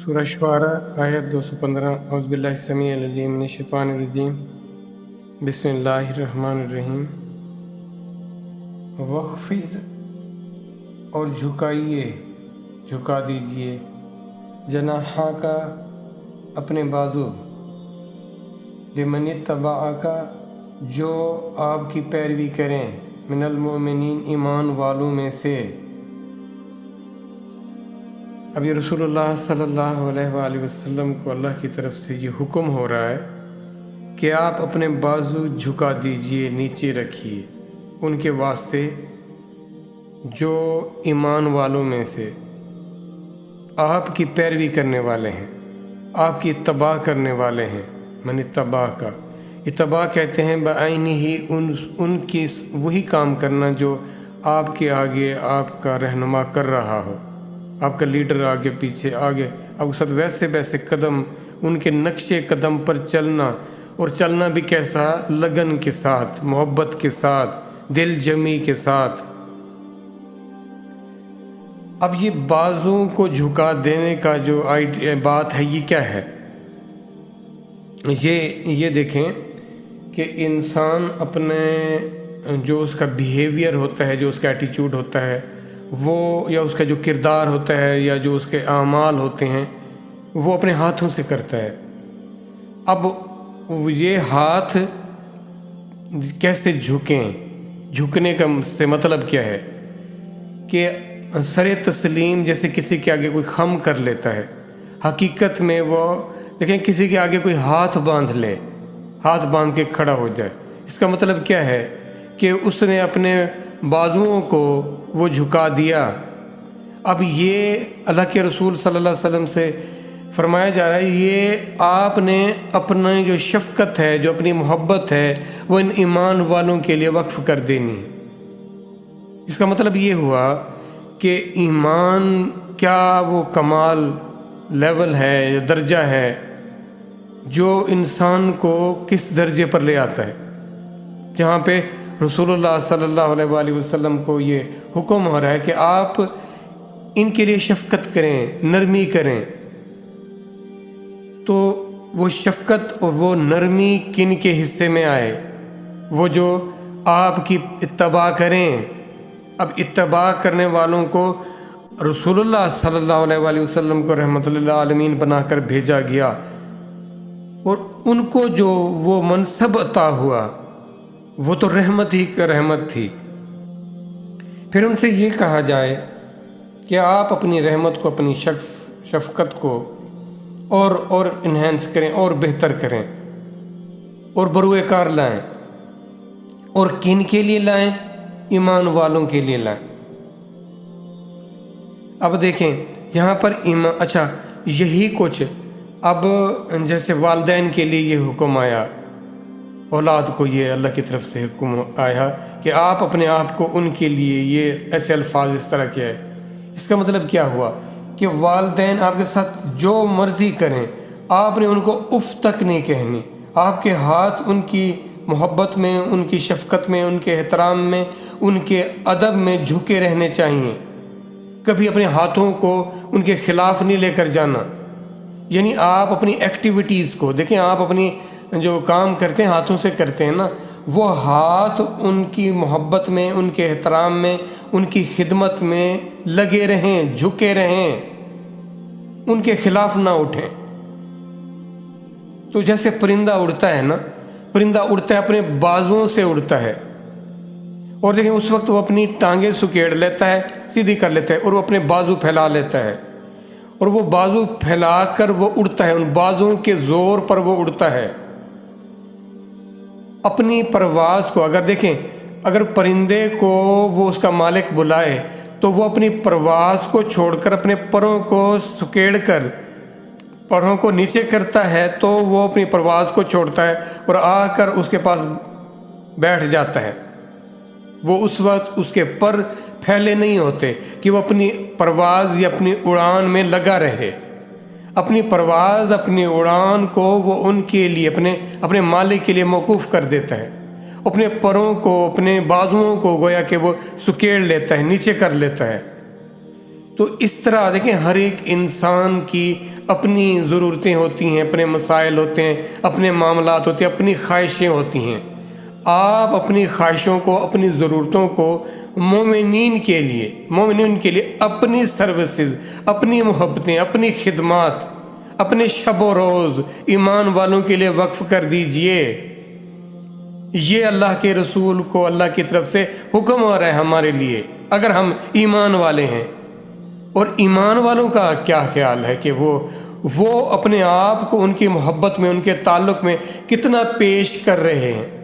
سورہ شعراء آیت 215 اعوذ باللہ السمیع العلیم من الشیطان الرجیم بسم اللہ الرحمن الرحیم وخفض اور جھکا دیجئے جناحہ کا اپنے بازو لمن اتبعک جو آپ کی پیروی کریں من المؤمنین ایمان والوں میں سے۔ اب یہ رسول اللہ صلی اللہ علیہ وآلہ وسلم کو اللہ کی طرف سے یہ حکم ہو رہا ہے کہ آپ اپنے بازو جھکا دیجئے، نیچے رکھیے ان کے واسطے جو ایمان والوں میں سے آپ کی پیروی کرنے والے ہیں، آپ کی اتباع کرنے والے ہیں۔ من اتباع کا اتباع کہتے ہیں بعینہ ہی ان کی وہی کام کرنا جو آپ کے آگے آپ کا رہنما کر رہا ہو، آپ کا لیڈر آگے پیچھے آگے آپ کے ساتھ ویسے قدم ان کے نقش قدم پر چلنا، اور چلنا بھی کیسا؟ لگن کے ساتھ، محبت کے ساتھ، دل جمی کے ساتھ۔ اب یہ بازوں کو جھکا دینے کا جو بات ہے یہ کیا ہے؟ یہ دیکھیں کہ انسان اپنے جو اس کا بیہیویئر ہوتا ہے، جو اس کا ایٹیچیوڈ ہوتا ہے، وہ یا اس کا جو کردار ہوتا ہے یا جو اس کے اعمال ہوتے ہیں وہ اپنے ہاتھوں سے کرتا ہے۔ اب یہ ہاتھ کیسے جھکنے کا سے مطلب کیا ہے کہ سر تسلیم جیسے کسی کے آگے کوئی خم کر لیتا ہے، حقیقت میں وہ دیکھیں کسی کے آگے کوئی ہاتھ باندھ کے کھڑا ہو جائے، اس کا مطلب کیا ہے کہ اس نے اپنے بازوؤں کو وہ جھکا دیا۔ اب یہ اللہ کے رسول صلی اللہ علیہ وسلم سے فرمایا جا رہا ہے یہ آپ نے اپنا جو شفقت ہے، جو اپنی محبت ہے، وہ ان ایمان والوں کے لیے وقف کر دینی ہے۔ اس کا مطلب یہ ہوا کہ ایمان کیا وہ کمال لیول ہے یا درجہ ہے جو انسان کو کس درجے پر لے آتا ہے، جہاں پہ رسول اللہ صلی اللہ علیہ وآلہ وسلم کو یہ حکم ہو رہا ہے کہ آپ ان کے لیے شفقت کریں، نرمی کریں۔ تو وہ شفقت اور وہ نرمی کن کے حصے میں آئے؟ وہ جو آپ کی اتباع کریں۔ اب اتباع کرنے والوں کو رسول اللہ صلی اللہ علیہ وآلہ وسلم کو رحمت للعالمین بنا کر بھیجا گیا، اور ان کو جو وہ منصب عطا ہوا وہ تو رحمت ہی کا رحمت تھی۔ پھر ان سے یہ کہا جائے کہ آپ اپنی رحمت کو، اپنی شفقت کو اور انہینس کریں، اور بہتر کریں، اور بروئے کار لائیں۔ اور کن کے لیے لائیں؟ ایمان والوں کے لیے لائیں۔ اب دیکھیں یہاں پر اچھا یہی کچھ اب جیسے والدین کے لیے یہ حکم آیا، اولاد کو یہ اللہ کی طرف سے حکم آیا کہ آپ اپنے آپ کو ان کے لیے یہ ایسے الفاظ اس طرح کیا ہے۔ اس کا مطلب کیا ہوا کہ والدین آپ کے ساتھ جو مرضی کریں، آپ نے ان کو اف تک نہیں کہنی۔ آپ کے ہاتھ ان کی محبت میں، ان کی شفقت میں، ان کے احترام میں، ان کے ادب میں جھکے رہنے چاہیے۔ کبھی اپنے ہاتھوں کو ان کے خلاف نہیں لے کر جانا۔ یعنی آپ اپنی ایکٹیویٹیز کو دیکھیں، آپ اپنی جو کام کرتے ہیں ہاتھوں سے کرتے ہیں نا، وہ ہاتھ ان کی محبت میں، ان کے احترام میں، ان کی خدمت میں لگے رہیں، جھکے رہیں، ان کے خلاف نہ اٹھیں۔ تو جیسے پرندہ اڑتا ہے نا، پرندہ اڑتا ہے اپنے بازوؤں سے اڑتا ہے، اور دیکھیں اس وقت وہ اپنی ٹانگیں سکیڑ لیتا ہے، سیدھی کر لیتا ہے، اور وہ اپنے بازو پھیلا لیتا ہے، اور وہ بازو پھیلا کر وہ اڑتا ہے، ان بازوؤں کے زور پر وہ اڑتا ہے اپنی پرواز کو۔ اگر دیکھیں اگر پرندے کو وہ اس کا مالک بلائے تو وہ اپنی پرواز کو چھوڑ کر اپنے پروں کو سکیڑ کر پروں کو نیچے کرتا ہے، تو وہ اپنی پرواز کو چھوڑتا ہے اور آ کر اس کے پاس بیٹھ جاتا ہے۔ وہ اس وقت اس کے پر پھیلے نہیں ہوتے کہ وہ اپنی پرواز یا اپنی اڑان میں لگا رہے۔ اپنی پرواز، اپنی اڑان کو وہ ان کے لیے، اپنے مالک کے لیے موقوف کر دیتا ہے۔ اپنے پروں کو، اپنے بازوؤں کو گویا کہ وہ سکیڑ لیتا ہے، نیچے کر لیتا ہے۔ تو اس طرح دیکھیں ہر ایک انسان کی اپنی ضرورتیں ہوتی ہیں، اپنے مسائل ہوتے ہیں، اپنے معاملات ہوتے ہیں، اپنی خواہشیں ہوتی ہیں۔ آپ اپنی خواہشوں کو، اپنی ضرورتوں کو مومنین کے لیے اپنی سروسز، اپنی محبتیں، اپنی خدمات، اپنے شب و روز ایمان والوں کے لیے وقف کر دیجئے۔ یہ اللہ کے رسول کو اللہ کی طرف سے حکم ہو رہا ہے ہمارے لیے، اگر ہم ایمان والے ہیں۔ اور ایمان والوں کا کیا خیال ہے کہ وہ اپنے آپ کو ان کی محبت میں، ان کے تعلق میں کتنا پیش کر رہے ہیں۔